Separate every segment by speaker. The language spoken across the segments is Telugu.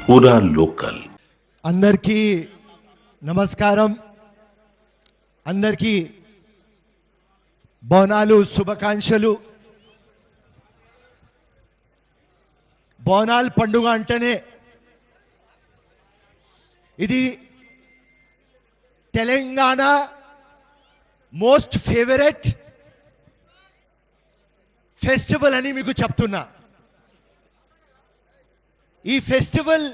Speaker 1: पूरा लोकल।
Speaker 2: అందరికీ నమస్కారం. అందరికీ బోనాలు శుభాకాంక్షలు. బోనాల్ పండుగ అంటేనే ఇది తెలంగాణ మోస్ట్ ఫేవరెట్ ఫెస్టివల్ అని మీకు చెప్తున్నా. ఈ ఫెస్టివల్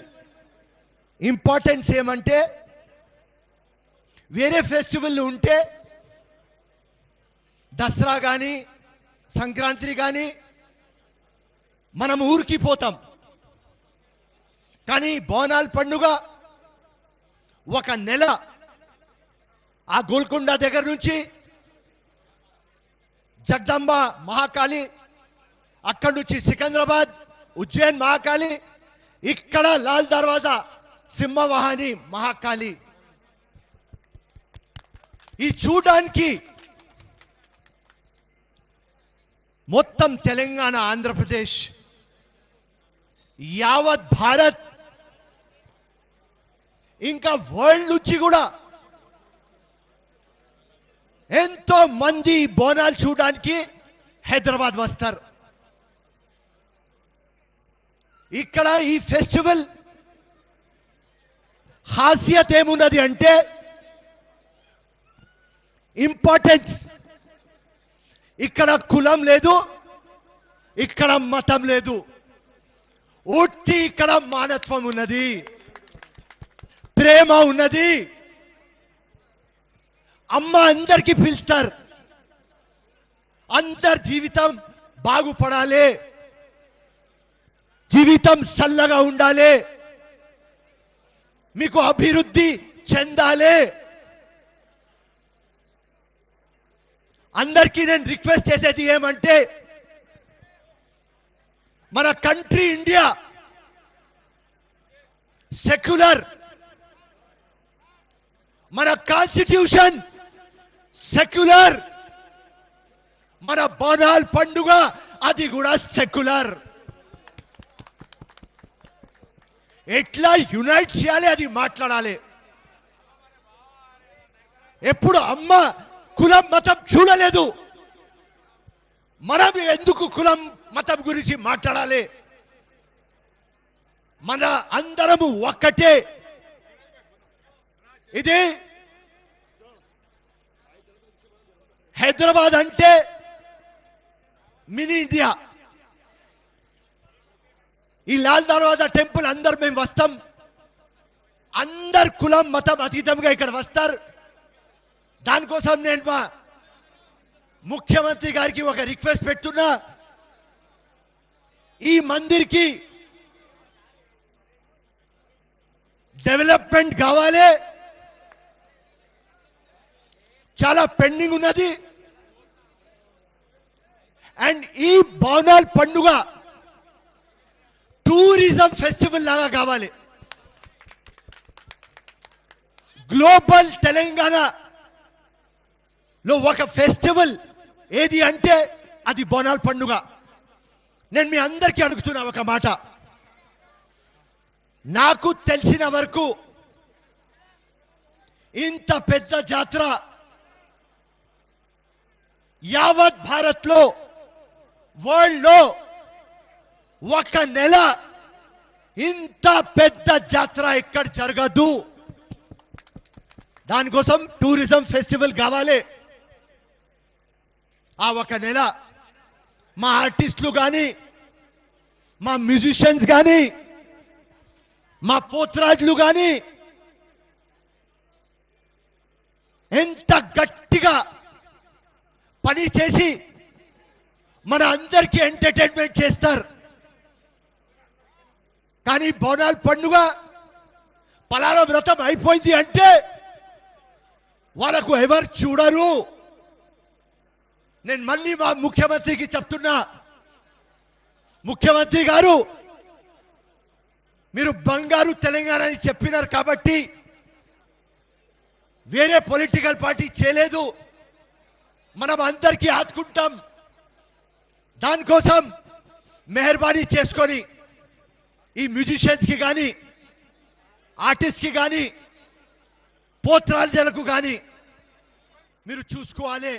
Speaker 2: ఇంపార్టెన్స్ ఏమంటే, వేరే ఫెస్టివల్ ఉంటే దసరా కానీ సంక్రాంతి కానీ మనం ఊరికి పోతాం. కానీ బోనాల్ పండుగ ఒక నెల ఆ గోల్కొండ దగ్గర నుంచి జగదంబ మహాకాళి, అక్కడి నుంచి సికింద్రాబాద్ ఉజ్జయిన్ మహాకాళి, ఇక్కడ లాల్ దర్వాజా సింహవాహిని మహాకాళి. ఈ చూడడానికి మొత్తం తెలంగాణ, ఆంధ్రప్రదేశ్, యావత్ భారత్, ఇంకా వరల్డ్ నుంచి కూడా ఎంతో మంది బోనాలు చూడడానికి హైదరాబాద్ వస్తారు. ఇక్కడ ఈ ఫెస్టివల్ ఖాసియత్ ఏమున్నది అంటే, ఇంపార్టెన్స్. ఇక్కడ కులం లేదు, ఇక్కడ మతం లేదు, ఉట్టి ఇక్కడ మానవత్వం ఉన్నది, ప్రేమ ఉన్నది. అమ్మ అందరికీ పిలుస్తారు, అందరి జీవితం బాగుపడాలి, జీవితం చల్లగా ఉండాలి, మీకు అభివృద్ధి చెందాలి. అందరికీ నేను రిక్వెస్ట్ చేసేది ఏమంటే, మన కంట్రీ ఇండియా సెక్యులర్, మన కాన్స్టిట్యూషన్ సెక్యులర్, మన బోనాల్ పండుగ అది కూడా సెక్యులర్. ఎట్లా యునైట్ చేయాలి అది మాట్లాడాలి. ఎప్పుడు అమ్మ కులం మతం చూడలేదు, మనం ఎందుకు కులం మతం గురించి మాట్లాడాలి? మన అందరము ఒక్కటే. ఇది హైదరాబాద్ అంటే మినీ ఇండియా. ఈ లాల్ దర్వాజా టెంపుల్ అందరు మేము వస్తాం, అందరు కులం మతం అతీతంగా ఇక్కడ వస్తారు. దానికోసం నేను మా ముఖ్యమంత్రి గారికి ఒక రిక్వెస్ట్ పెడుతున్నా. ఈ మందిర్కి డెవలప్మెంట్ కావాలి, చాలా పెండింగ్ ఉన్నది. అండ్ ఈ బోనాల్ పండుగ టూరిజం ఫెస్టివల్ లాగా కావాలి. గ్లోబల్ తెలంగాణలో ఒక ఫెస్టివల్ ఏది అంటే అది బోనాల్ పండుగ. నేను మీ అందరికీ అడుగుతున్నా ఒక మాట. నాకు తెలిసిన వరకు ఇంత పెద్ద జాతర యావత్ భారత్లో, వరల్డ్లో ఒక నెల ఇంత పెద్ద జాతర ఎక్కడ జరగదు. దానికోసం టూరిజం ఫెస్టివల్ కావాలి. ఆ ఒక నెల మా ఆర్టిస్టులు కానీ, మా మ్యూజిషియన్స్ కానీ, మా పోత్రాజులు కానీ ఎంత గట్టిగా పని చేసి మన అందరికీ ఎంటర్టైన్మెంట్ చేస్తారు. కానీ బోనాల్ పండుగ పలానా వ్రతం అయిపోయింది అంటే వాళ్ళకు ఎవరు చూడరు. నేను మళ్ళీ మా ముఖ్యమంత్రికి చెప్తున్నా, ముఖ్యమంత్రి గారు మీరు బంగారు తెలంగాణ అని చెప్పినారు కాబట్టి వేరే పొలిటికల్ పార్టీ చేయలేదు, మనం అందరికీ ఆదుకుంటాం. దానికోసం మెహర్బానీ చేసుకొని ఈ మ్యూజిషియన్స్ కి కానీ ఆర్టిస్ట్కి కానీ పోత్రాల జలకు కానీ మీరు చూసుకోవాలి.